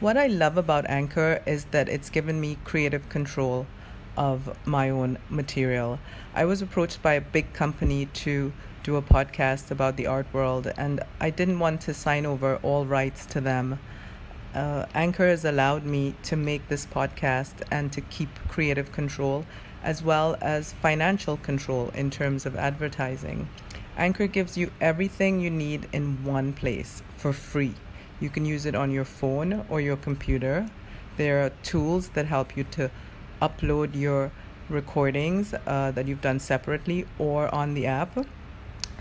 What I love about Anchor is that it's given me creative control of my own material. I was approached by a big company to do a podcast about the art world, and I didn't want to sign over all rights to them. Anchor has allowed me to make this podcast and to keep creative control as well as financial control in terms of advertising. Anchor gives you everything you need in one place for free. You can use it on your phone or your computer. There are tools that help you to upload your recordings that you've done separately or on the app.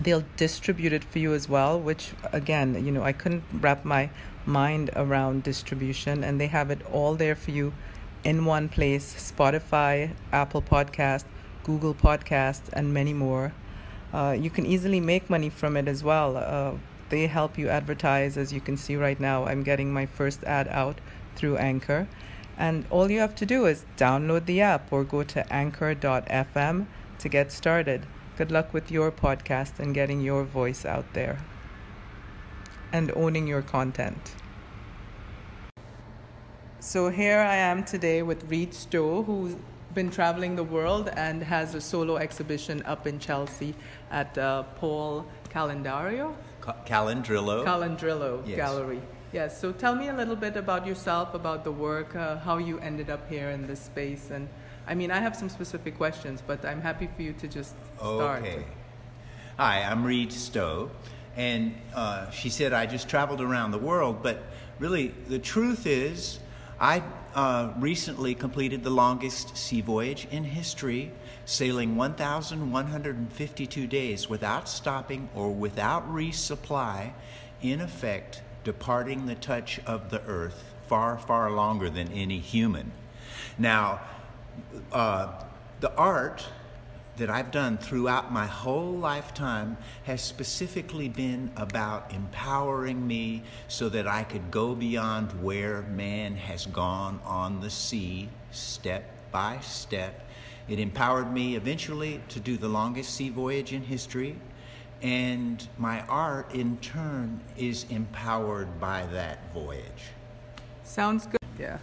They'll distribute it for you as well, which again, I couldn't wrap my mind around distribution, and they have it all there for you in one place: Spotify, Apple Podcast, Google Podcast, and many more. You can easily make money from it as well. They help you advertise. As you can see right now, I'm getting my first ad out through Anchor. And all you have to do is download the app or go to anchor.fm to get started. Good luck with your podcast and getting your voice out there and owning your content. So here I am today with Reid Stowe, who's been traveling the world and has a solo exhibition up in Chelsea at Paul Calendrillo Yes. Gallery. Yes. So tell me a little bit about yourself, about the work, how you ended up here in this space. And I have some specific questions, but I'm happy for you to just start. Okay. Hi, I'm Reid Stowe. And she said I just traveled around the world, but really the truth is I recently completed the longest sea voyage in history, sailing 1,152 days without stopping or without resupply, in effect departing the touch of the earth far, far longer than any human. Now, the art that I've done throughout my whole lifetime has specifically been about empowering me so that I could go beyond where man has gone on the sea, step by step. It empowered me eventually to do the longest sea voyage in history, and my art in turn is empowered by that voyage. Sounds good. Yeah.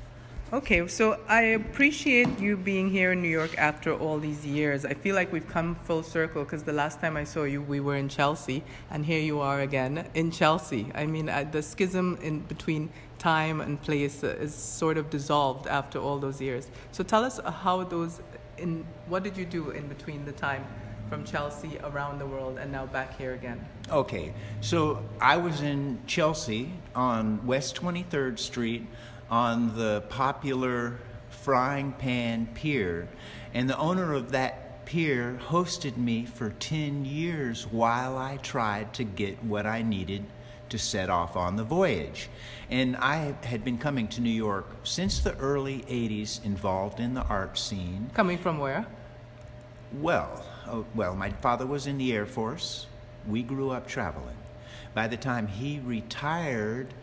Okay, so I appreciate you being here in New York after all these years. I feel like we've come full circle because the last time I saw you, we were in Chelsea, and here you are again in Chelsea. The schism in between time and place is sort of dissolved after all those years. So tell us what did you do in between the time from Chelsea around the world and now back here again? Okay, so I was in Chelsea on West 23rd Street on the popular Frying Pan Pier, and the owner of that pier hosted me for 10 years while I tried to get what I needed to set off on the voyage. And I had been coming to New York since the early 80s, involved in the art scene. Coming from where? Well, my father was in the Air Force. We grew up traveling. By the time he retired,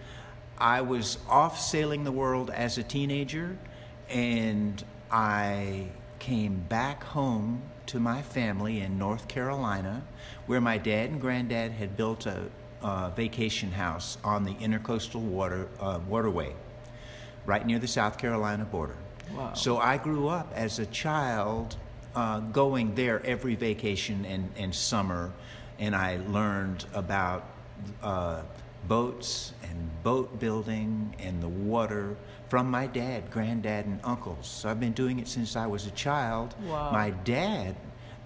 I was off sailing the world as a teenager, and I came back home to my family in North Carolina, where my dad and granddad had built a vacation house on the intercoastal waterway, right near the South Carolina border. Wow. So I grew up as a child going there every vacation and summer, and I learned about boats and boat building and the water from my dad, granddad, and uncles. So I've been doing it since I was a child. Wow. My dad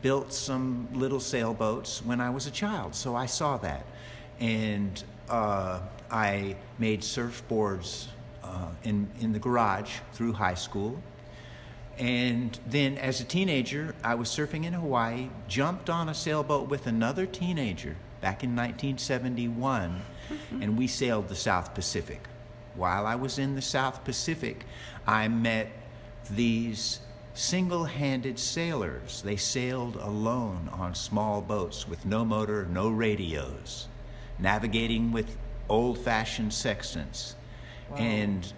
built some little sailboats when I was a child, so I saw that. And I made surfboards in the garage through high school. And then as a teenager, I was surfing in Hawaii, jumped on a sailboat with another teenager back in 1971, and we sailed the South Pacific. While I was in the South Pacific, I met these single-handed sailors. They sailed alone on small boats with no motor, no radios, navigating with old-fashioned sextants. Wow. And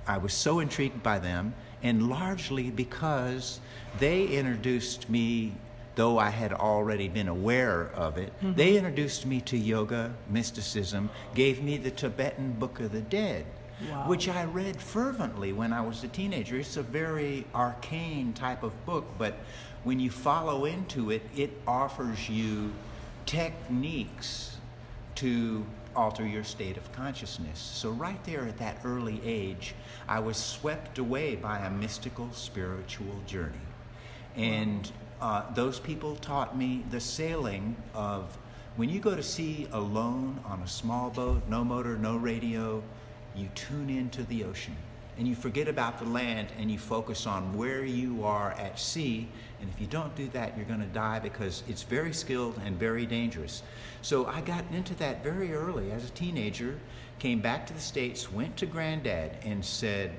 I was so intrigued by them, and largely because they introduced me, though I had already been aware of it, they introduced me to yoga, mysticism, gave me the Tibetan Book of the Dead. Wow. which I read fervently when I was a teenager. It's a very arcane type of book, but when you follow into it, it offers you techniques to alter your state of consciousness. So right there at that early age, I was swept away by a mystical spiritual journey. And those people taught me the sailing of, when you go to sea alone on a small boat, no motor, no radio, you tune into the ocean and you forget about the land and you focus on where you are at sea. And if you don't do that, you're going to die, because it's very skilled and very dangerous. So I got into that very early as a teenager, came back to the States, went to Granddad and said,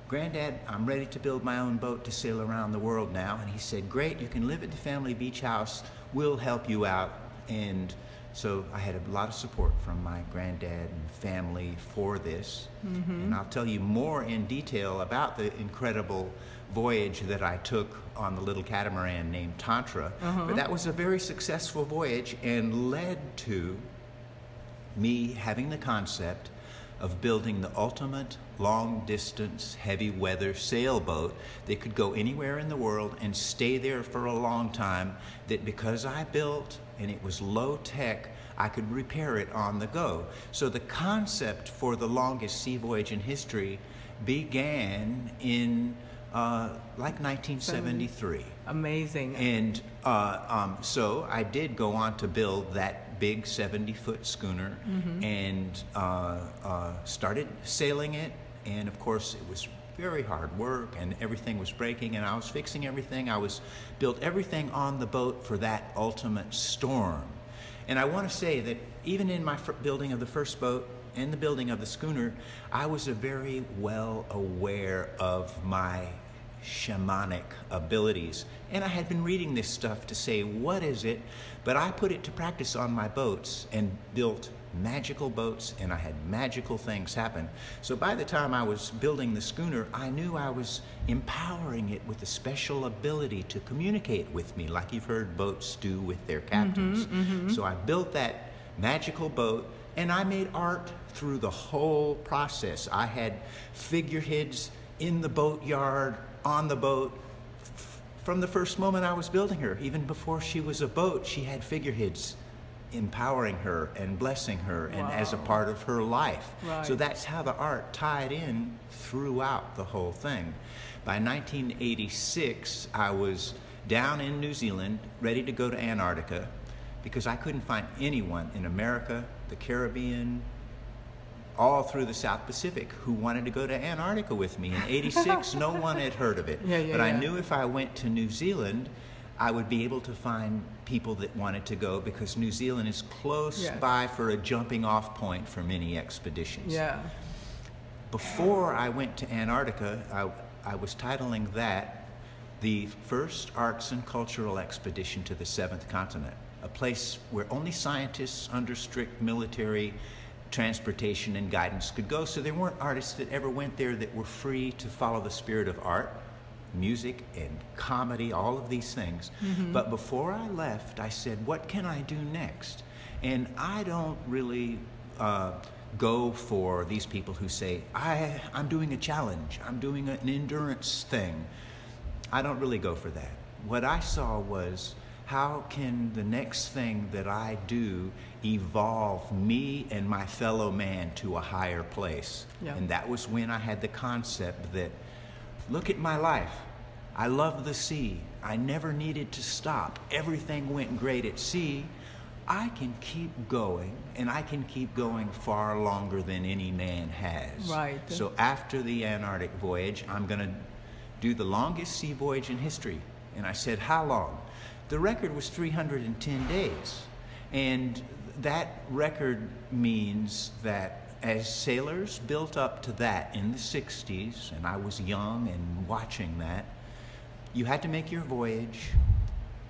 "Granddad, I'm ready to build my own boat to sail around the world now." And he said, "Great, you can live at the family beach house. We'll help you out." And so I had a lot of support from my granddad and family for this. And I'll tell you more in detail about the incredible voyage that I took on the little catamaran named Tantra. But that was a very successful voyage and led to me having the concept of building the ultimate long-distance, heavy-weather sailboat that could go anywhere in the world and stay there for a long time, that because I built and it was low-tech, I could repair it on the go. So the concept for the longest sea voyage in history began in like 1973. Amazing. And so I did go on to build that big 70-foot schooner and started sailing it. And of course, it was very hard work and everything was breaking, and I was fixing everything. Built everything on the boat for that ultimate storm. And I want to say that even in my building of the first boat and the building of the schooner, I was very well aware of my shamanic abilities. And I had been reading this stuff to say, what is it? But I put it to practice on my boats and built magical boats, and I had magical things happen. So by the time I was building the schooner, I knew I was empowering it with a special ability to communicate with me, like you've heard boats do with their captains. So I built that magical boat, and I made art through the whole process. I had figureheads in the boatyard, on the boat. From the first moment I was building her, even before she was a boat, she had figureheads empowering her and blessing her and as a part of her life. So that's how the art tied in throughout the whole thing. By 1986, I was down in New Zealand, ready to go to Antarctica, because I couldn't find anyone in America, the Caribbean, all through the South Pacific who wanted to go to Antarctica with me. In '86, no one had heard of it. But I knew if I went to New Zealand, I would be able to find people that wanted to go, because New Zealand is close by for a jumping off point for many expeditions. Before I went to Antarctica, I was titling that the first arts and cultural expedition to the seventh continent, a place where only scientists under strict military transportation and guidance could go. So there weren't artists that ever went there that were free to follow the spirit of art, music and comedy, all of these things. But before I left, I said, what can I do next? And I don't really go for these people who say, I'm doing a challenge, I'm doing an endurance thing. I don't really go for that. What I saw was, how can the next thing that I do evolve me and my fellow man to a higher place? And that was when I had the concept that, look at my life. I love the sea. I never needed to stop. Everything went great at sea. I can keep going, and I can keep going far longer than any man has. So after the Antarctic voyage, I'm going to do the longest sea voyage in history. And I said, how long? The record was 310 days. And that record means that as sailors built up to that in the 60s, and I was young and watching that, you had to make your voyage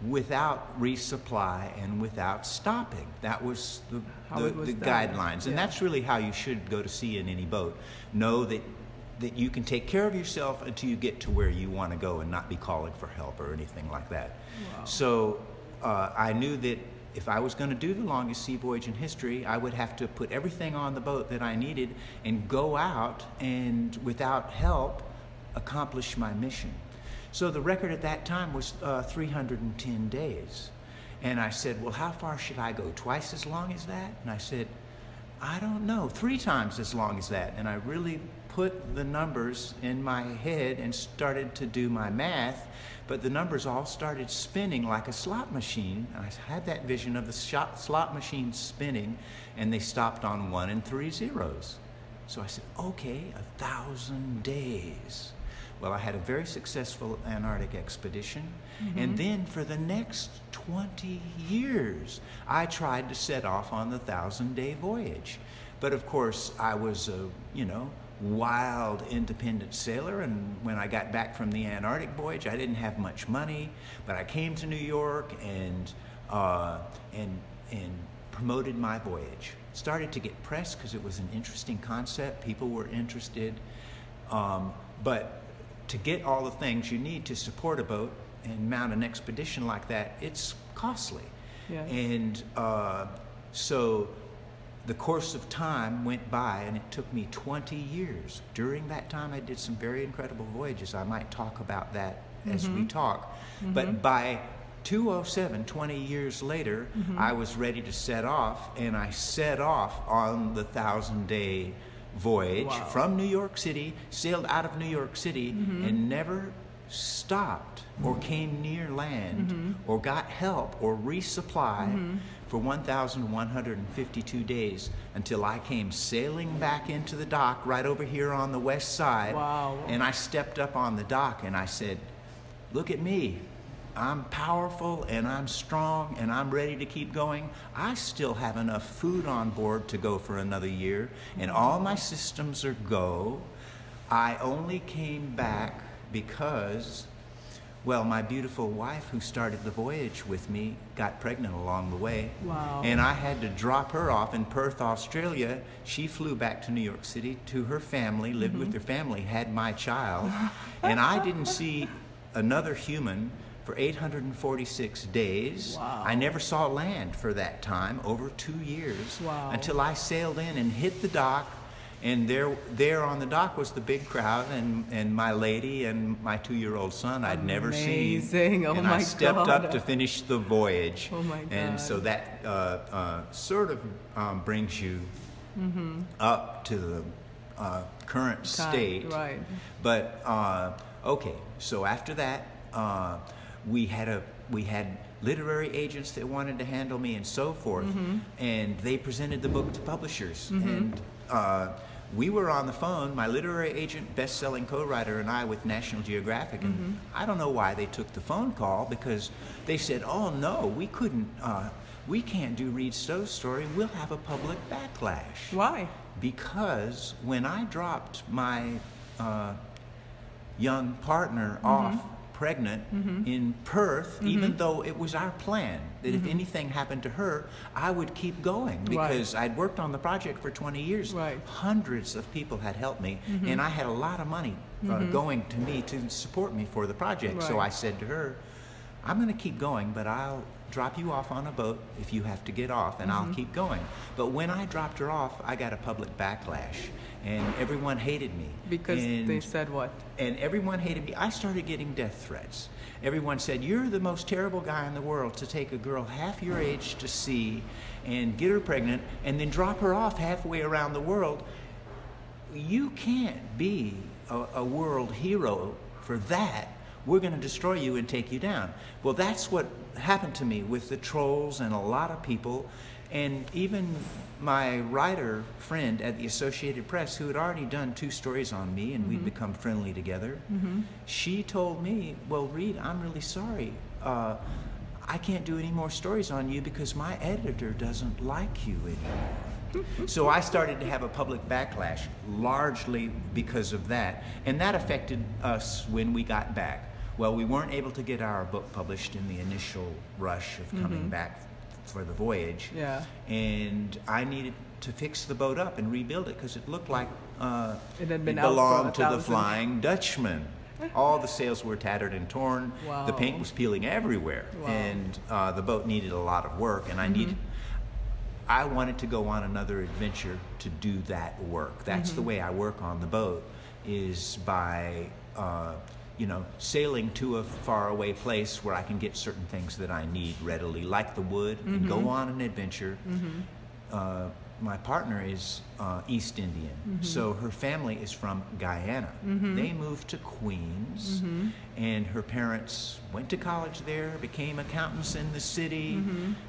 without resupply and without stopping. That was the guidelines. And that's really how you should go to sea in any boat. Know that you can take care of yourself until you get to where you want to go and not be calling for help or anything like that. So I knew that if I was going to do the longest sea voyage in history, I would have to put everything on the boat that I needed and go out and, without help, accomplish my mission. So the record at that time was 310 days. And I said, well, how far should I go? Twice as long as that? And I said, I don't know, 3 times as long as that. And I really put the numbers in my head and started to do my math, but the numbers all started spinning like a slot machine. I had that vision of the slot machine spinning, and they stopped on 1 and 3 zeros. So I said, okay, 1,000 days. Well, I had a very successful Antarctic expedition, and then for the next 20 years, I tried to set off on the 1,000-day voyage. But of course, I was a, wild, independent sailor, and when I got back from the Antarctic voyage, I didn't have much money, but I came to New York and promoted my voyage. Started to get press because it was an interesting concept. People were interested, but to get all the things you need to support a boat and mount an expedition like that, it's costly. Yeah. And so the course of time went by, and it took me 20 years. During that time, I did some very incredible voyages. I might talk about that as we talk. But by 2007, 20 years later, I was ready to set off, and I set off on the 1,000-day voyage from New York City, sailed out of New York City, and never stopped or came near land or got help or resupply for 1,152 days until I came sailing back into the dock right over here on the west side. Wow. And I stepped up on the dock and I said, look at me. I'm powerful and I'm strong and I'm ready to keep going. I still have enough food on board to go for another year, and all my systems are go. I only came back because, well, my beautiful wife who started the voyage with me got pregnant along the way. Wow. And I had to drop her off in Perth, Australia. She flew back to New York City to her family, lived with her family, had my child. And I didn't see another human for 846 days. Wow. I never saw land for that time, over 2 years, until I sailed in and hit the dock. And there on the dock was the big crowd, and my lady and my 2-year-old son I'd never seen. Amazing! Oh my God! And I stepped up to finish the voyage. Oh my God! And so that sort of brings you up to the current state. Right. But okay, so after that, we had literary agents that wanted to handle me and so forth, and they presented the book to publishers, and we were on the phone, my literary agent, best-selling co-writer, and I with National Geographic, and I don't know why they took the phone call, because they said, oh no, we can't do Reid Stowe's story, we'll have a public backlash. Why? Because when I dropped my young partner off pregnant in Perth, even though it was our plan that if anything happened to her, I would keep going, because I'd worked on the project for 20 years. Hundreds of people had helped me, and I had a lot of money going to me to support me for the project. So I said to her, I'm going to keep going, but I'll drop you off on a boat if you have to get off, and I'll keep going. But when I dropped her off, I got a public backlash, and everyone hated me. Because they said what? And everyone hated me. I started getting death threats. Everyone said, you're the most terrible guy in the world to take a girl half your age to sea and get her pregnant and then drop her off halfway around the world. You can't be a world hero for that. We're going to destroy you and take you down. Well, that's what happened to me with the trolls and a lot of people. And even my writer friend at the Associated Press, who had already done 2 stories on me, and we'd become friendly together, she told me, well, Reid, I'm really sorry. I can't do any more stories on you because my editor doesn't like you anymore. So I started to have a public backlash, largely because of that. And that affected us when we got back. Well, we weren't able to get our book published in the initial rush of coming back for the voyage. And I needed to fix the boat up and rebuild it because it looked like it had been it belonged to the Flying Dutchman. All the sails were tattered and torn. Wow. The paint was peeling everywhere. Wow. And the boat needed a lot of work, and I wanted to go on another adventure to do that work. That's the way I work on the boat, is by sailing to a faraway place where I can get certain things that I need readily, like the wood, and go on an adventure. My partner is East Indian, so her family is from Guyana. They moved to Queens, and her parents went to college there, became accountants in the city,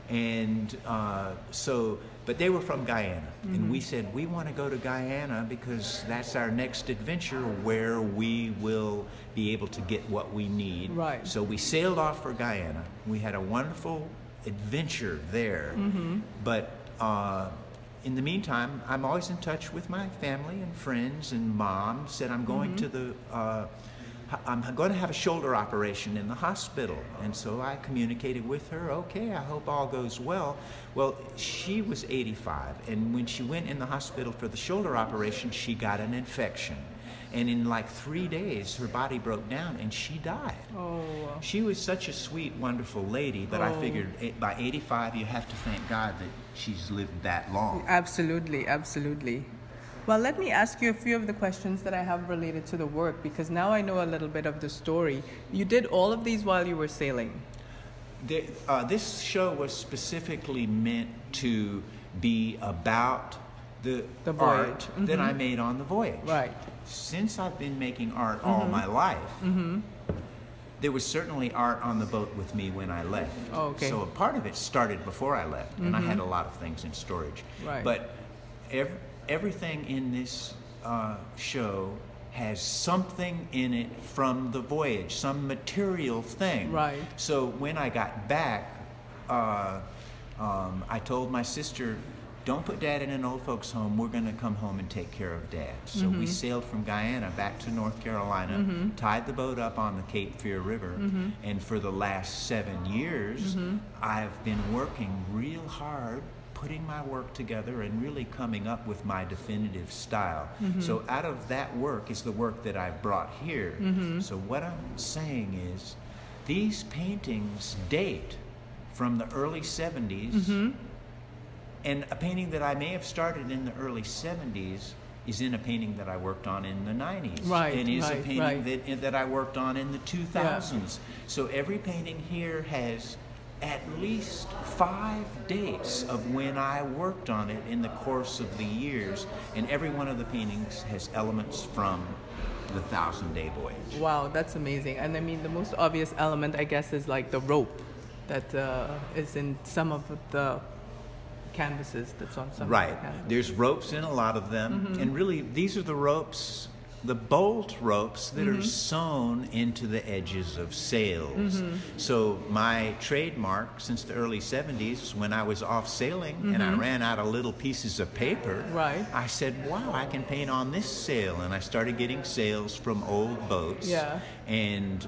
and but they were from Guyana. And we said, we want to go to Guyana because that's our next adventure where we will be able to get what we need. Right. So we sailed off for Guyana. We had a wonderful adventure there, but in the meantime, I'm always in touch with my family and friends, and Mom said, I'm going to I'm going to have a shoulder operation in the hospital. And so I communicated with her, okay, I hope all goes well. Well, she was 85, and when she went in the hospital for the shoulder operation, she got an infection. And in like 3 days, her body broke down and she died. Oh. She was such a sweet, wonderful lady, but I figured by 85, you have to thank God that she's lived that long. Absolutely, absolutely. Well, let me ask you a few of the questions that I have related to the work, because now I know a little bit of the story. You did all of these while you were sailing? This show was specifically meant to be about the art that I made on the voyage. Right. Since I've been making art all my life, there was certainly art on the boat with me when I left. Oh, okay. So a part of it started before I left, and I had a lot of things in storage. Right. But everything in this show has something in it from the voyage, some material thing. Right. So when I got back, I told my sister, don't put Dad in an old folks home. We're going to come home and take care of Dad. So we sailed from Guyana back to North Carolina, tied the boat up on the Cape Fear River, and for the last 7 years, I've been working real hard, putting my work together and really coming up with my definitive style. So out of that work is the work that I've brought here. So what I'm saying is, these paintings date from the early 70s, and a painting that I may have started in the early 70s is in a painting that I worked on in the 90s. Right, and is right, a painting that I worked on in the 2000s. Yeah. So every painting here has at least 5 dates of when I worked on it in the course of the years, and every one of the paintings has elements from the 1,000-Day Voyage. Wow, that's amazing. And I mean, the most obvious element, I guess, is like the rope that is in some of the canvases that's on some of the canvases. There's ropes in a lot of them, and really these are the ropes, the bolt ropes that are sewn into the edges of sails. So my trademark since the early 70s, when I was off sailing and I ran out of little pieces of paper, I said, wow, I can paint on this sail, and I started getting sails from old boats and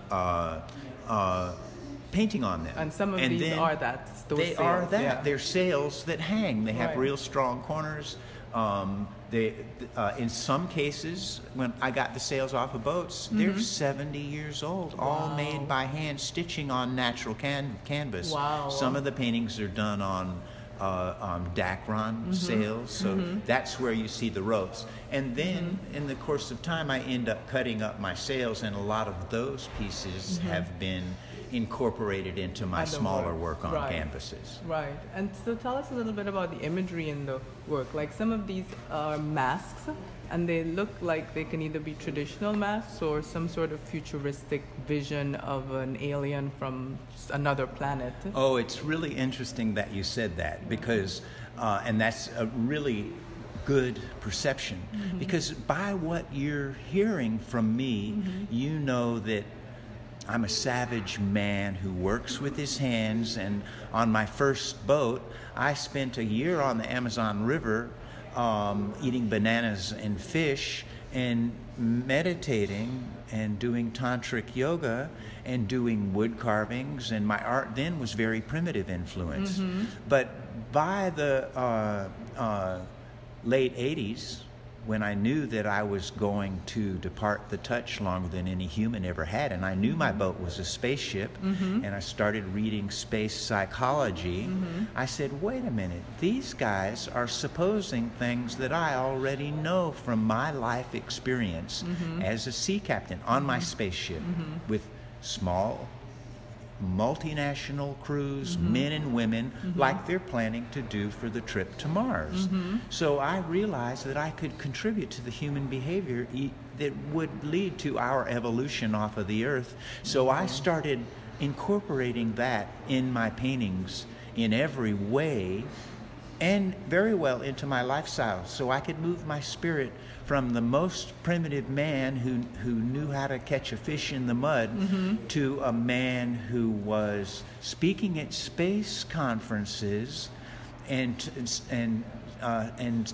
painting on them. And some of these are that. They are that. Yeah. They're sails that hang. They have real strong corners. In some cases, when I got the sails off of boats, they're 70 years old, all made by hand, stitching on natural canvas. Wow. Some of the paintings are done on Dacron sails, so that's where you see the ropes. And then in the course of time, I end up cutting up my sails, and a lot of those pieces have been incorporated into my smaller work on canvases. Right. And so tell us a little bit about the imagery in the work. Like some of these are masks, and they look like they can either be traditional masks or some sort of futuristic vision of an alien from another planet. Oh, it's really interesting that you said that, because, and that's a really good perception, because by what you're hearing from me, you know that I'm a savage man who works with his hands, and on my first boat, I spent a year on the Amazon River eating bananas and fish and meditating and doing tantric yoga and doing wood carvings, and my art then was very primitive influence. But by the late 80s, when I knew that I was going to depart the touch longer than any human ever had, and I knew my boat was a spaceship, and I started reading space psychology, I said, wait a minute, these guys are supposing things that I already know from my life experience as a sea captain on my spaceship with small multinational crews, men and women, like they're planning to do for the trip to Mars. So I realized that I could contribute to the human behavior that would lead to our evolution off of the Earth. So I started incorporating that in my paintings in every way, and very well into my lifestyle, so I could move my spirit from the most primitive man who knew how to catch a fish in the mud to a man who was speaking at space conferences, and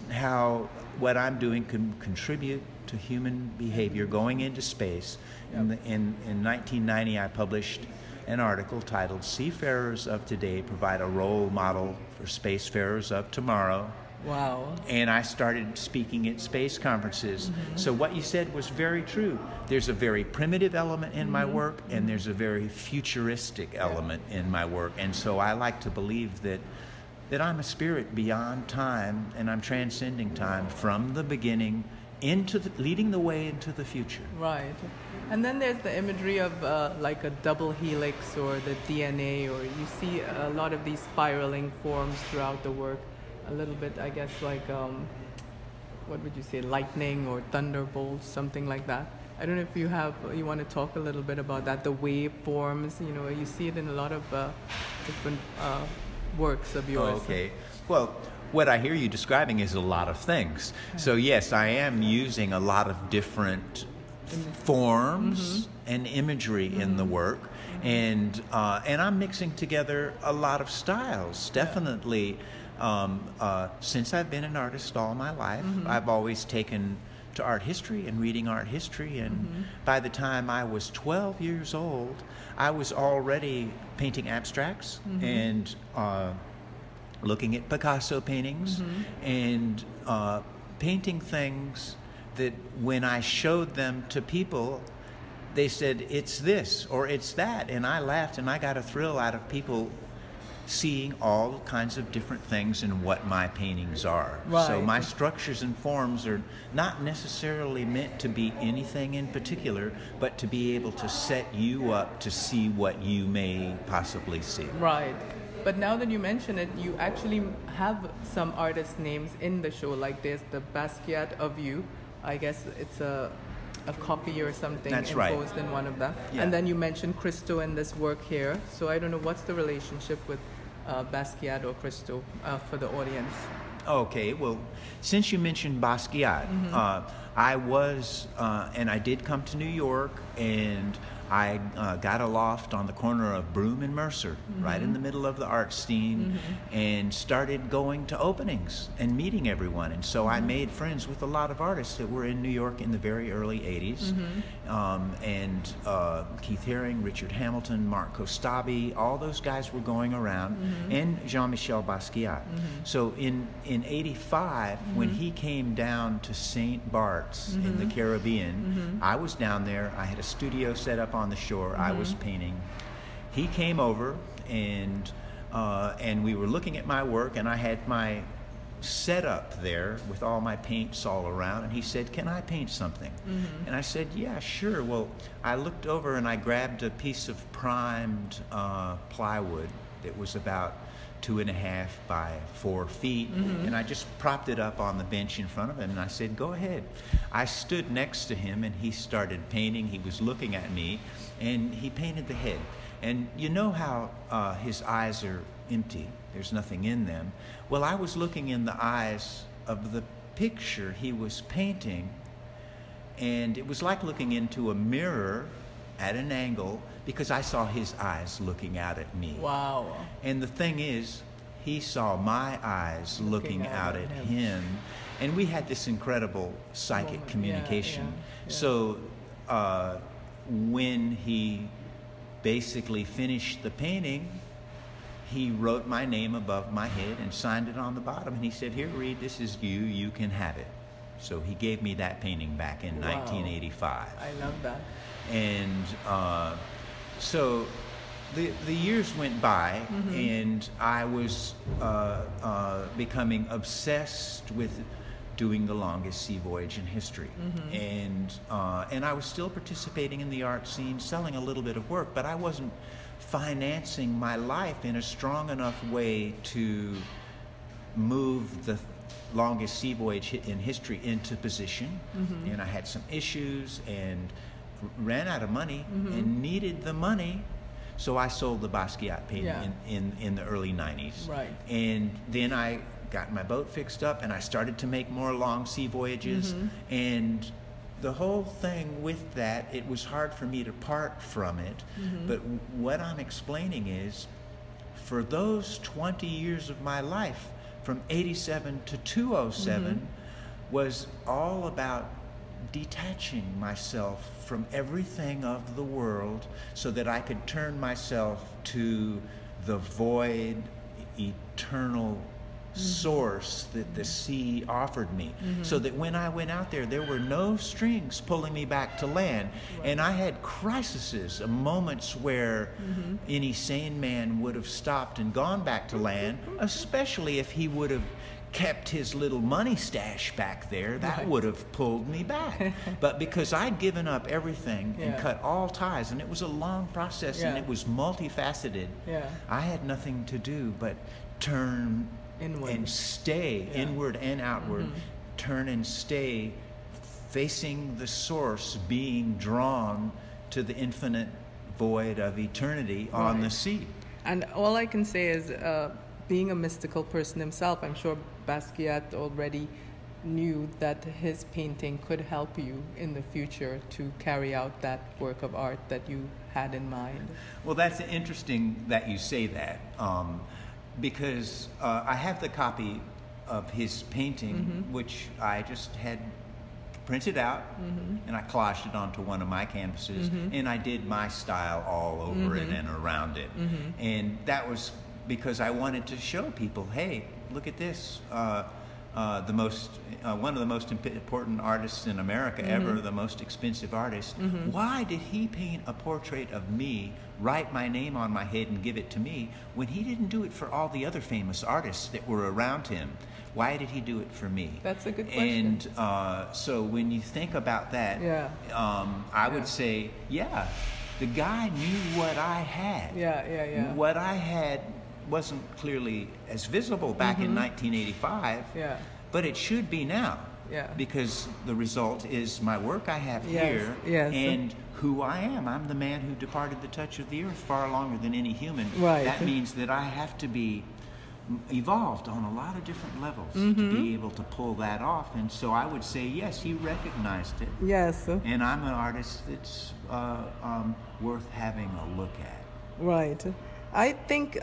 how what I'm doing can contribute to human behavior going into space. In 1990, I published an article titled "Seafarers of Today Provide a Role Model for Spacefarers of Tomorrow." Wow. And I started speaking at space conferences. So what you said was very true. There's a very primitive element in my work, and there's a very futuristic element in my work. And so I like to believe that I'm a spirit beyond time, and I'm transcending time from the beginning into leading the way into the future. Right. And then there's the imagery of like a double helix or the DNA, or you see a lot of these spiraling forms throughout the work. A little bit, I guess, like, what would you say, lightning or thunderbolts, something like that. I don't know if you want to talk a little bit about that, the wave forms, you know, you see it in a lot of different works of yours. Okay. Well, what I hear you describing is a lot of things. So yes, I am using a lot of different forms and imagery in the work, and I'm mixing together a lot of styles. Definitely, since I've been an artist all my life, I've always taken to art history and reading art history, and by the time I was 12 years old, I was already painting abstracts and looking at Picasso paintings and painting things that when I showed them to people, they said, it's this or it's that. And I laughed, and I got a thrill out of people seeing all kinds of different things in what my paintings are. Right. So my structures and forms are not necessarily meant to be anything in particular, but to be able to set you up to see what you may possibly see. Right. But now that you mention it, you actually have some artist names in the show. Like there's the Basquiat of You. I guess it's a copy or something. That's imposed right. in one of them. Yeah. And then you mentioned Christo in this work here. So I don't know, what's the relationship with Basquiat or Christo for the audience? Okay, well, since you mentioned Basquiat, I was, and I did come to New York, and I got a loft on the corner of Broome and Mercer, right in the middle of the art scene, and started going to openings and meeting everyone. And so I made friends with a lot of artists that were in New York in the very early 80s. And Keith Haring, Richard Hamilton, Mark Kostabi, all those guys were going around, and Jean-Michel Basquiat. So in 85, when he came down to St. Bart's in the Caribbean, I was down there. I had a studio set up on the shore. I was painting. He came over, and we were looking at my work, and I had my setup there with all my paints all around, and he said, "Can I paint something?" And I said, "Yeah, sure." Well, I looked over and I grabbed a piece of primed plywood that was about 2.5 by 4 feet, and I just propped it up on the bench in front of him, and I said, "Go ahead." I stood next to him, and he started painting. He was looking at me, and he painted the head. And you know how his eyes are empty, there's nothing in them. Well, I was looking in the eyes of the picture he was painting, and it was like looking into a mirror at an angle, because I saw his eyes looking out at me. Wow. And the thing is, he saw my eyes looking out at him, and we had this incredible psychic communication. So when he basically finished the painting, he wrote my name above my head and signed it on the bottom, and he said, "Here, Reid, this is you, you can have it." So he gave me that painting back in 1985. I love that. And so the years went by, and I was becoming obsessed with doing the longest sea voyage in history. And I was still participating in the art scene, selling a little bit of work, but I wasn't financing my life in a strong enough way to move the longest sea voyage in history into position. And I had some issues and ran out of money and needed the money. So I sold the Basquiat painting in the early 90s. Right. And then I got my boat fixed up and I started to make more long sea voyages. And the whole thing with that, it was hard for me to part from it. But what I'm explaining is, for those 20 years of my life, from 87 to 207, was all about detaching myself from everything of the world so that I could turn myself to the void, eternal source that the sea offered me, so that when I went out there, there were no strings pulling me back to land. And I had crises, moments where any sane man would have stopped and gone back to land, especially if he would have kept his little money stash back there. That would have pulled me back. But because I'd given up everything and cut all ties, and it was a long process and it was multifaceted, I had nothing to do but turn inward and stay, inward and outward, turn and stay facing the source, being drawn to the infinite void of eternity on the sea. And all I can say is, being a mystical person himself, I'm sure Basquiat already knew that his painting could help you in the future to carry out that work of art that you had in mind. Well, that's interesting that you say that. Because I have the copy of his painting, which I just had printed out, and I collaged it onto one of my canvases, and I did my style all over it and around it. And that was because I wanted to show people, hey, look at this. One of the most important artists in America ever, the most expensive artist. Why did he paint a portrait of me, write my name on my head and give it to me, when he didn't do it for all the other famous artists that were around him? Why did he do it for me? That's a good question. And so when you think about that, I would say, the guy knew what I had. What I had wasn't clearly as visible back in 1985, but it should be now, because the result is my work I have here and who I am. I'm the man who departed the touch of the earth far longer than any human. That means that I have to be evolved on a lot of different levels to be able to pull that off. And so I would say, yes, he recognized it. And I'm an artist that's worth having a look at. I think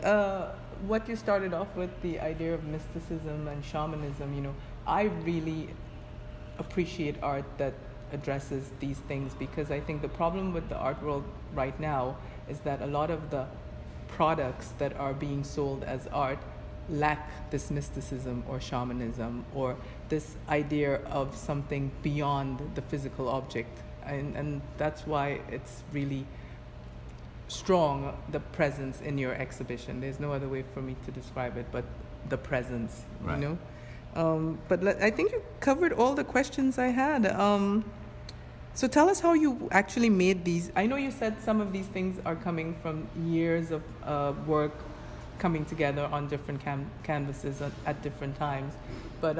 what you started off with, the idea of mysticism and shamanism, I really appreciate art that addresses these things, because I think the problem with the art world right now is that a lot of the products that are being sold as art lack this mysticism or shamanism or this idea of something beyond the physical object. And that's why it's really strong, the presence in your exhibition. There's no other way for me to describe it but the presence, But I think you covered all the questions I had. So tell us how you actually made these. I know you said some of these things are coming from years of work coming together on different canvases at different times. But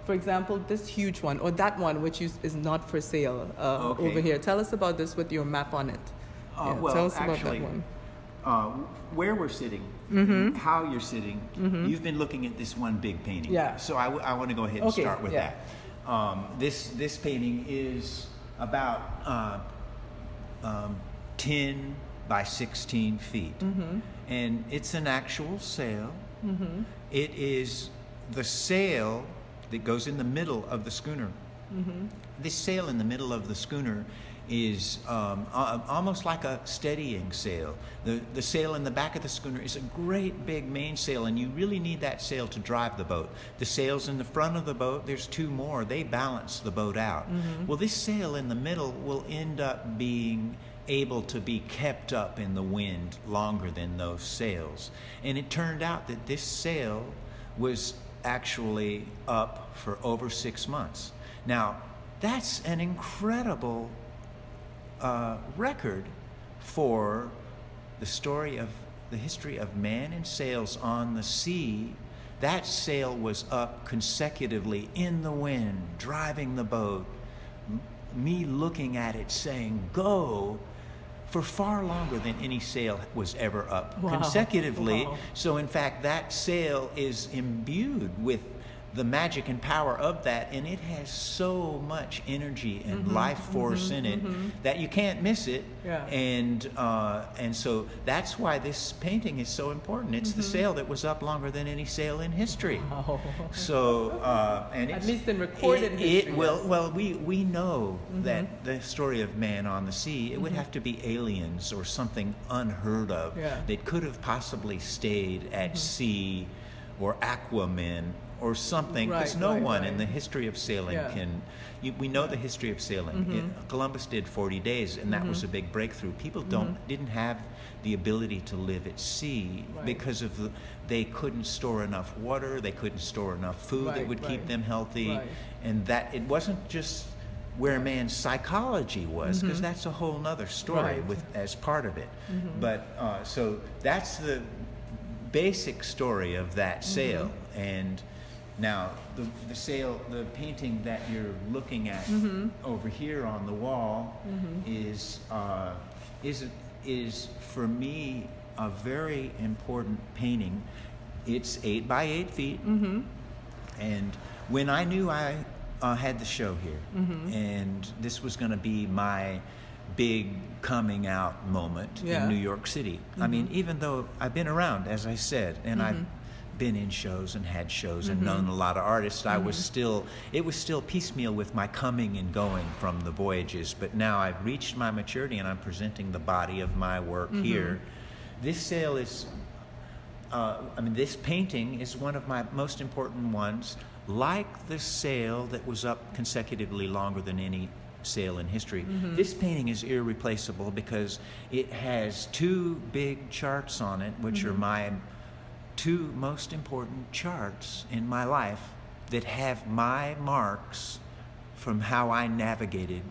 for example, this huge one, or that one which is not for sale over here. Tell us about this with your map on it. Tell us actually, about that one. Where we're sitting, how you're sitting, you've been looking at this one big painting. So I want to go ahead and start with that. This painting is about 10 by 16 feet. And it's an actual sail. It is the sail that goes in the middle of the schooner. This sail in the middle of the schooner is almost like a steadying sail. The sail in the back of the schooner is a great big mainsail, and you really need that sail to drive the boat. The sails in the front of the boat, there's two more. They balance the boat out. Well, this sail in the middle will end up being able to be kept up in the wind longer than those sails. And it turned out that this sail was actually up for over 6 months. Now, that's an incredible record for the story of the history of man and sails on the sea. That sail was up consecutively in the wind, driving the boat, me looking at it saying, go, for far longer than any sail was ever up consecutively. So in fact, that sail is imbued with the magic and power of that, and it has so much energy and life force in it that you can't miss it. And so that's why this painting is so important. It's the sail that was up longer than any sail in history. So and at least in recorded history. Well, we know that the story of man on the sea, it would have to be aliens or something unheard of that could have possibly stayed at sea, or Aquaman or something, because no one in the history of sailing can. We know the history of sailing. Columbus did 40 days, and that was a big breakthrough. People didn't have the ability to live at sea because of they couldn't store enough water, they couldn't store enough food that would keep them healthy, and that it wasn't just where man's psychology was, because that's a whole nother story as part of it. But so that's the basic story of that sail. And now the sail, the painting that you're looking at over here on the wall is for me a very important painting. It's 8 by 8 feet, and when I knew I had the show here, and this was going to be my big coming out moment in New York City. I mean, even though I've been around, as I said, and I've been in shows and had shows and known a lot of artists, it was still piecemeal with my coming and going from the voyages. But now I've reached my maturity and I'm presenting the body of my work here. This sail is, this painting is one of my most important ones. Like the sail that was up consecutively longer than any sail in history, this painting is irreplaceable because it has two big charts on it, which are my two most important charts in my life that have my marks from how I navigated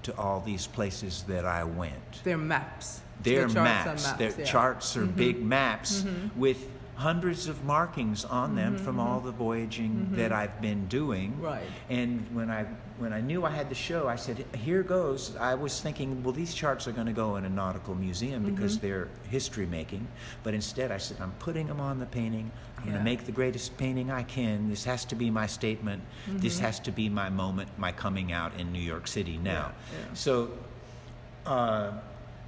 to all these places that I went. They're maps. They're maps. Their charts are big maps with hundreds of markings on them from all the voyaging that I've been doing. And when I knew I had the show, I said, here goes. I was thinking, well, these charts are going to go in a nautical museum because they're history making. But instead I said, I'm putting them on the painting. I'm going to make the greatest painting I can. This has to be my statement. This has to be my moment, my coming out in New York City now. So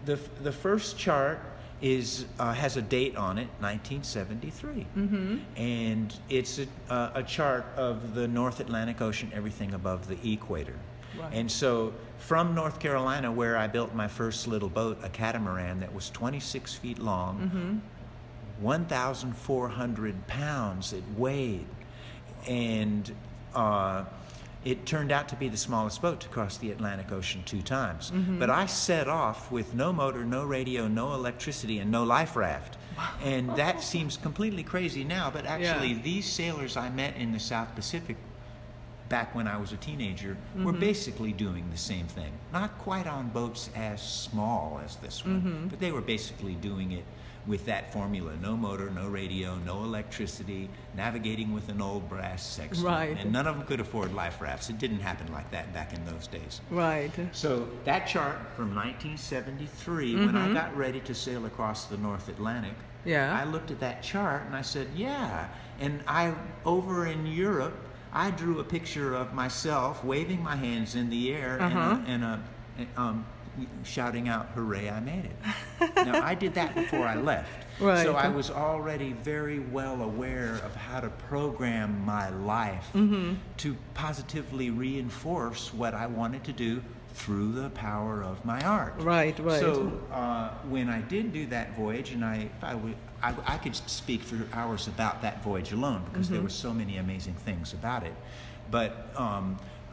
the first chart has a date on it, 1973, and it's a chart of the North Atlantic Ocean, everything above the equator. And so from North Carolina, where I built my first little boat, a catamaran that was 26 feet long, 1,400 pounds it weighed, and it turned out to be the smallest boat to cross the Atlantic Ocean 2 times. But I set off with no motor, no radio, no electricity, and no life raft. And that seems completely crazy now, but actually these sailors I met in the South Pacific back when I was a teenager were basically doing the same thing. Not quite on boats as small as this one, but they were basically doing it with that formula: no motor, no radio, no electricity, navigating with an old brass sextant. And none of them could afford life rafts. It didn't happen like that back in those days. So that chart from 1973, when I got ready to sail across the North Atlantic, I looked at that chart and I said, and over in Europe, I drew a picture of myself waving my hands in the air shouting out, "Hooray, I made it." Now, I did that before I left. Right. So I was already very well aware of how to program my life to positively reinforce what I wanted to do through the power of my art. Right, right. So when I did do that voyage, and I could speak for hours about that voyage alone because there were so many amazing things about it. But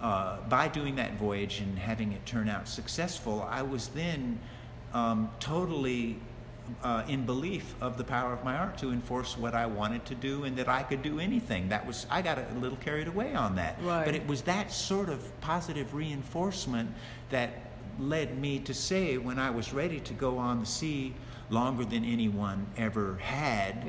by doing that voyage and having it turn out successful, I was then totally in belief of the power of my art to enforce what I wanted to do, and that I could do anything. I got a little carried away on that. Right. But it was that sort of positive reinforcement that led me to say, when I was ready to go on the sea longer than anyone ever had,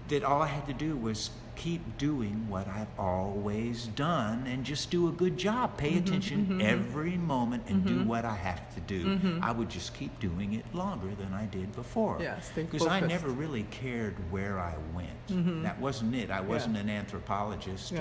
that all I had to do was keep doing what I've always done and just do a good job. Pay attention every moment and do what I have to do. I would just keep doing it longer than I did before. Because I never really cared where I went. That wasn't it. I wasn't an anthropologist.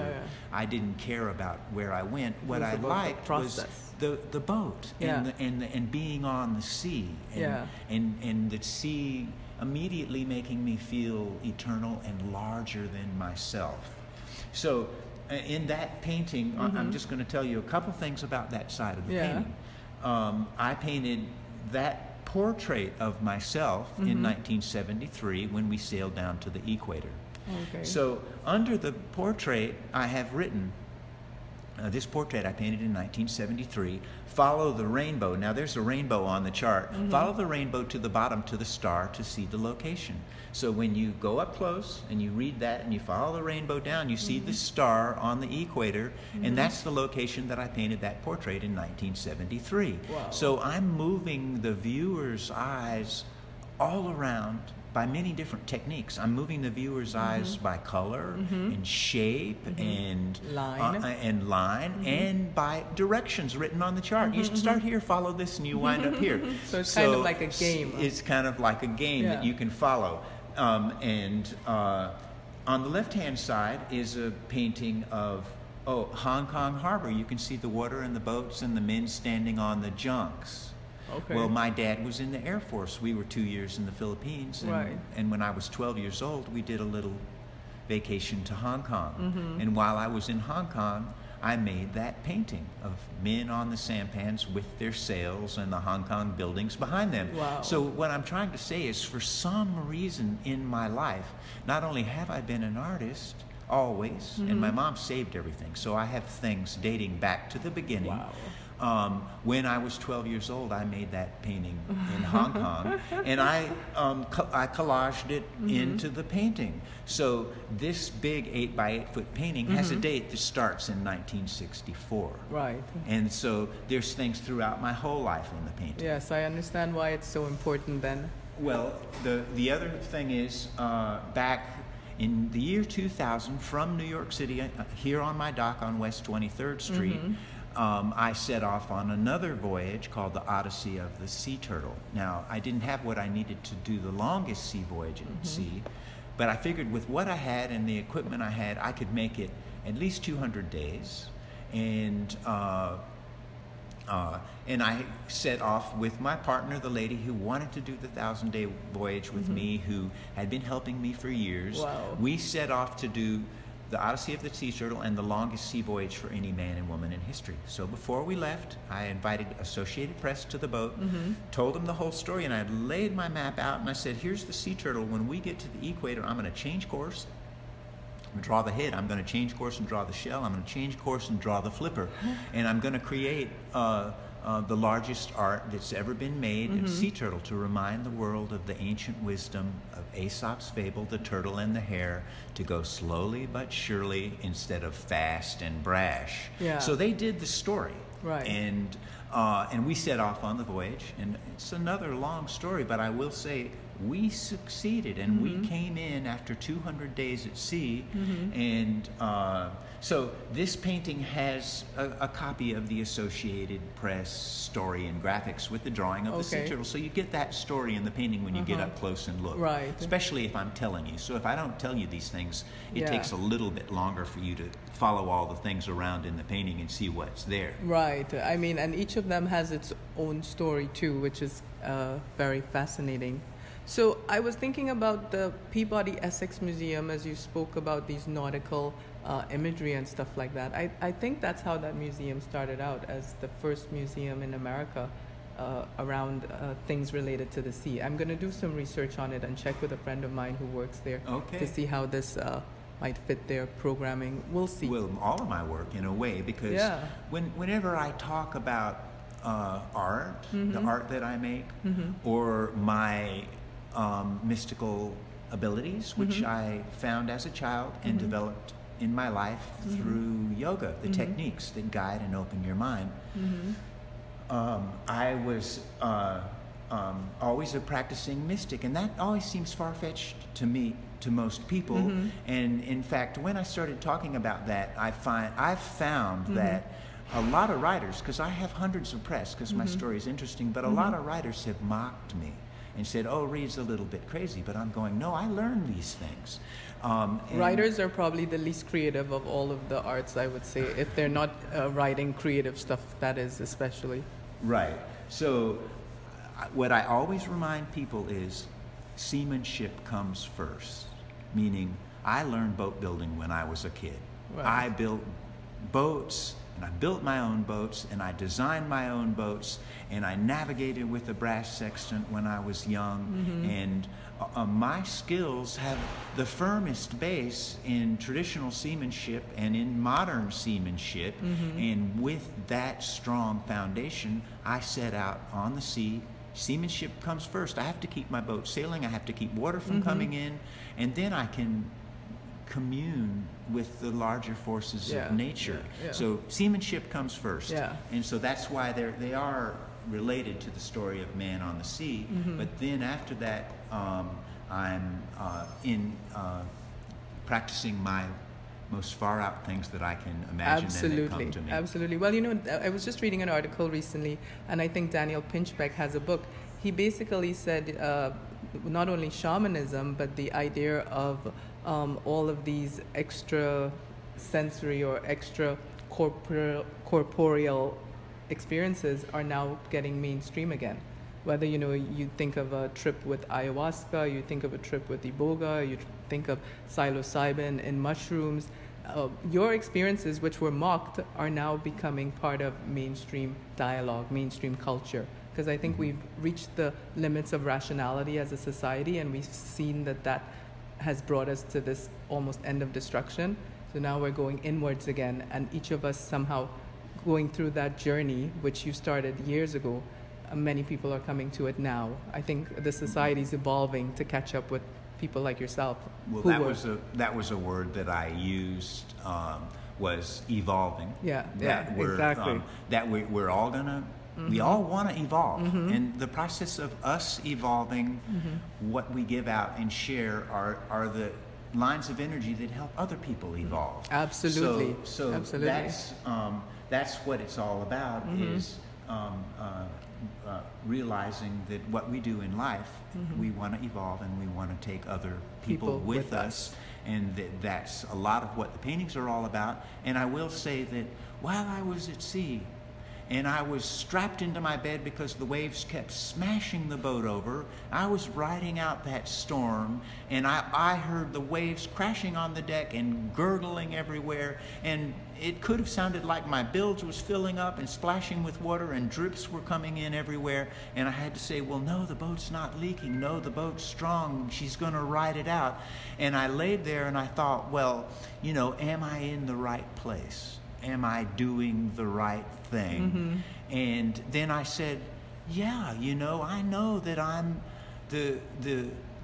I didn't care about where I went. What I liked was the boat and being on the sea and the sea immediately making me feel eternal and larger than myself. So in that painting, I'm just going to tell you a couple things about that side of the painting. I painted that portrait of myself in 1973 when we sailed down to the equator. Okay. So under the portrait, I have written, this portrait I painted in 1973, follow the rainbow. Now there's a rainbow on the chart. Follow the rainbow to the bottom to the star to see the location. So when you go up close and you read that and you follow the rainbow down, you see the star on the equator, and that's the location that I painted that portrait in 1973. Wow. So I'm moving the viewer's eyes all around by many different techniques. I'm moving the viewer's eyes by color and shape and line and by directions written on the chart. You start here, follow this, and you wind up here. So it's kind of like a game. It's kind of like a game that you can follow. On the left-hand side is a painting of Hong Kong Harbor. You can see the water and the boats and the men standing on the junks. Okay. Well, my dad was in the Air Force. We were 2 years in the Philippines. And when I was 12 years old, we did a little vacation to Hong Kong. And while I was in Hong Kong, I made that painting of men on the sampans with their sails and the Hong Kong buildings behind them. Wow. So what I'm trying to say is, for some reason in my life, not only have I been an artist always, and my mom saved everything, so I have things dating back to the beginning. Wow. When I was 12 years old, I made that painting in Hong Kong, and I collaged it into the painting. So this big 8x8 foot painting has a date that starts in 1964. Right. And so there's things throughout my whole life in the painting. Yes, I understand why it's so important then. Well, the other thing is, back in the year 2000, from New York City, here on my dock on West 23rd Street, I set off on another voyage called the Odyssey of the Sea Turtle. Now, I didn't have what I needed to do the longest sea voyage at sea, but I figured with what I had and the equipment I had, I could make it at least 200 days. And I set off with my partner, the lady who wanted to do the 1,000-day voyage with me, who had been helping me for years. Wow. We set off to do the Odyssey of the Sea Turtle and the longest sea voyage for any man and woman in history. So before we left, I invited Associated Press to the boat, told them the whole story, and I laid my map out, and I said, here's the Sea Turtle. When we get to the equator, I'm going to change course. I'm going to draw the head. I'm going to change course and draw the shell. I'm going to change course and draw the flipper. And I'm going to create the largest art that's ever been made in sea turtle, to remind the world of the ancient wisdom of Aesop's fable, the turtle and the hare, to go slowly but surely instead of fast and brash. Yeah. So they did the story. Right. And we set off on the voyage, and it's another long story, but I will say we succeeded, and we came in after 200 days at sea, and So this painting has a copy of the Associated Press story and graphics with the drawing of the sea turtle. So you get that story in the painting when you get up close and look. Right. Especially if I'm telling you. So if I don't tell you these things, it takes a little bit longer for you to follow all the things around in the painting and see what's there. Right. I mean, and each of them has its own story too, which is very fascinating. So I was thinking about the Peabody Essex Museum as you spoke about these nautical imagery and stuff like that. I think that's how that museum started out, as the first museum in America around things related to the sea. I'm going to do some research on it and check with a friend of mine who works there to see how this might fit their programming. We'll see. Well, all of my work in a way, because whenever I talk about art, the art that I make, or my mystical abilities, which I found as a child and developed in my life through yoga, the techniques that guide and open your mind. I was always a practicing mystic, and that always seems far-fetched to me, to most people. And in fact, when I started talking about that, I've found that a lot of writers, because I have hundreds of press, because my story is interesting, but a lot of writers have mocked me and said, oh, Reid's a little bit crazy. But I'm going, no, I learned these things. Writers are probably the least creative of all of the arts, I would say. If they're not writing creative stuff, that is especially. Right. So what I always remind people is seamanship comes first, meaning I learned boat building when I was a kid. Right. I built boats, and I built my own boats, and I designed my own boats, and I navigated with a brass sextant when I was young, and my skills have the firmest base in traditional seamanship and in modern seamanship, and with that strong foundation, I set out on the sea. Seamanship comes first. I have to keep my boat sailing, I have to keep water from coming in, and then I can commune with the larger forces of nature. So seamanship comes first, and so that's why they are related to the story of man on the sea. But then after that, I'm practicing my most far out things that I can imagine and that come to me. Absolutely. Well, you know, I was just reading an article recently, and I think Daniel Pinchbeck has a book. He basically said not only shamanism, but the idea of all of these extra sensory or extra corporeal experiences are now getting mainstream again. Whether, you know, you think of a trip with ayahuasca, you think of a trip with iboga, you think of psilocybin and mushrooms, your experiences, which were mocked, are now becoming part of mainstream dialogue, mainstream culture. Because I think we've reached the limits of rationality as a society, and we've seen that has brought us to this almost end of destruction. So now we're going inwards again, and each of us somehow going through that journey, which you started years ago. Many people are coming to it now. I think the society is evolving to catch up with people like yourself. Well, that was a word that I used, was evolving. Exactly. That we're all gonna. We all want to evolve, and the process of us evolving, what we give out and share are the lines of energy that help other people evolve. Absolutely. So Absolutely. That's what it's all about, is realizing that what we do in life, we want to evolve, and we want to take other people with us, and that's a lot of what the paintings are all about. And I will say that while I was at sea, and I was strapped into my bed because the waves kept smashing the boat over, I was riding out that storm, and I heard the waves crashing on the deck and gurgling everywhere, and it could have sounded like my bilge was filling up and splashing with water, and drips were coming in everywhere, and I had to say, well, no, the boat's not leaking, no, the boat's strong, she's going to ride it out. And I laid there and I thought, well, you know, am I in the right place? Am I doing the right thing? And then I said, yeah, you know, I know that I'm the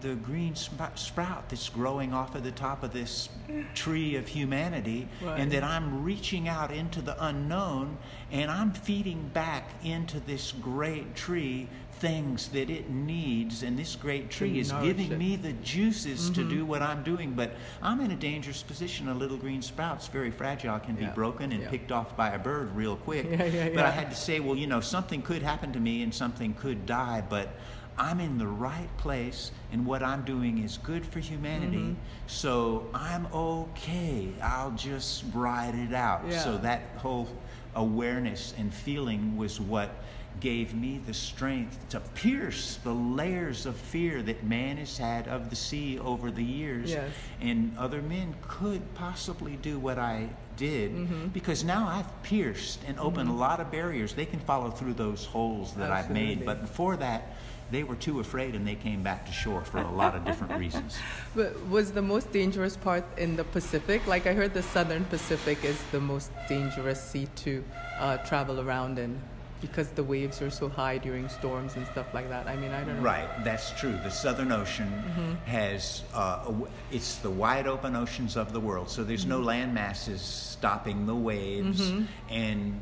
the green sprout that's growing off of the top of this tree of humanity, right. and that I'm reaching out into the unknown, and I'm feeding back into this great tree things that it needs, and this great tree is giving me the juices to do what I'm doing. But I'm in a dangerous position. A little green sprout's very fragile, can be broken and picked off by a bird real quick. But I had to say, well, you know, something could happen to me and something could die, but I'm in the right place, and what I'm doing is good for humanity, so I'm okay. I'll just ride it out. So that whole awareness and feeling was what gave me the strength to pierce the layers of fear that man has had of the sea over the years. And other men could possibly do what I did, because now I've pierced and opened a lot of barriers. They can follow through those holes that I've made, but before that, they were too afraid and they came back to shore for a lot of different reasons. But was the most dangerous part in the Pacific? Like, I heard the Southern Pacific is the most dangerous sea to travel around in, because the waves are so high during storms and stuff like that. I mean, I don't know. Right, that's true. The Southern Ocean has, it's the wide open oceans of the world, so there's no land masses stopping the waves, and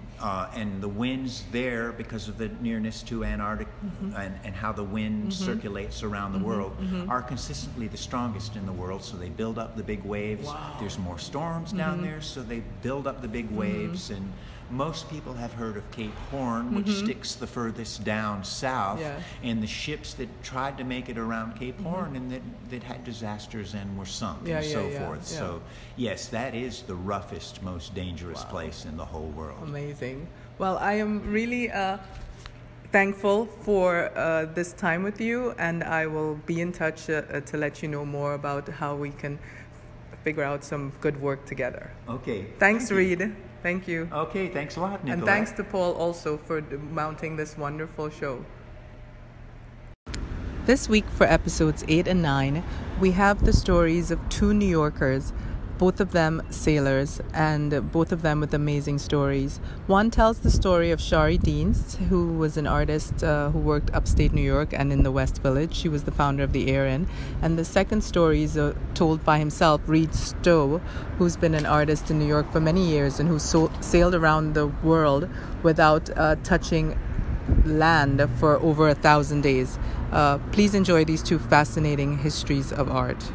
the winds there, because of the nearness to Antarctica and how the wind circulates around the world, are consistently the strongest in the world, so they build up the big waves. There's more storms down there, so they build up the big waves, and most people have heard of Cape Horn, which sticks the furthest down south, and the ships that tried to make it around Cape Horn and that had disasters and were sunk and so forth. So yes, that is the roughest, most dangerous place in the whole world. Amazing. Well, I am really thankful for this time with you, and I will be in touch to let you know more about how we can figure out some good work together. Okay. Thanks, Reid. Thank you. Okay, thanks a lot, Nicolette. And thanks to Paul also for mounting this wonderful show. This week for episodes 8 and 9, we have the stories of two New Yorkers, both of them sailors, and both of them with amazing stories. One tells the story of Shari Deans, who was an artist who worked upstate New York and in the West Village. She was the founder of the Air Inn. And the second story is told by himself, Reid Stowe, who's been an artist in New York for many years and who sailed around the world without touching land for over 1,000 days. Please enjoy these two fascinating histories of art.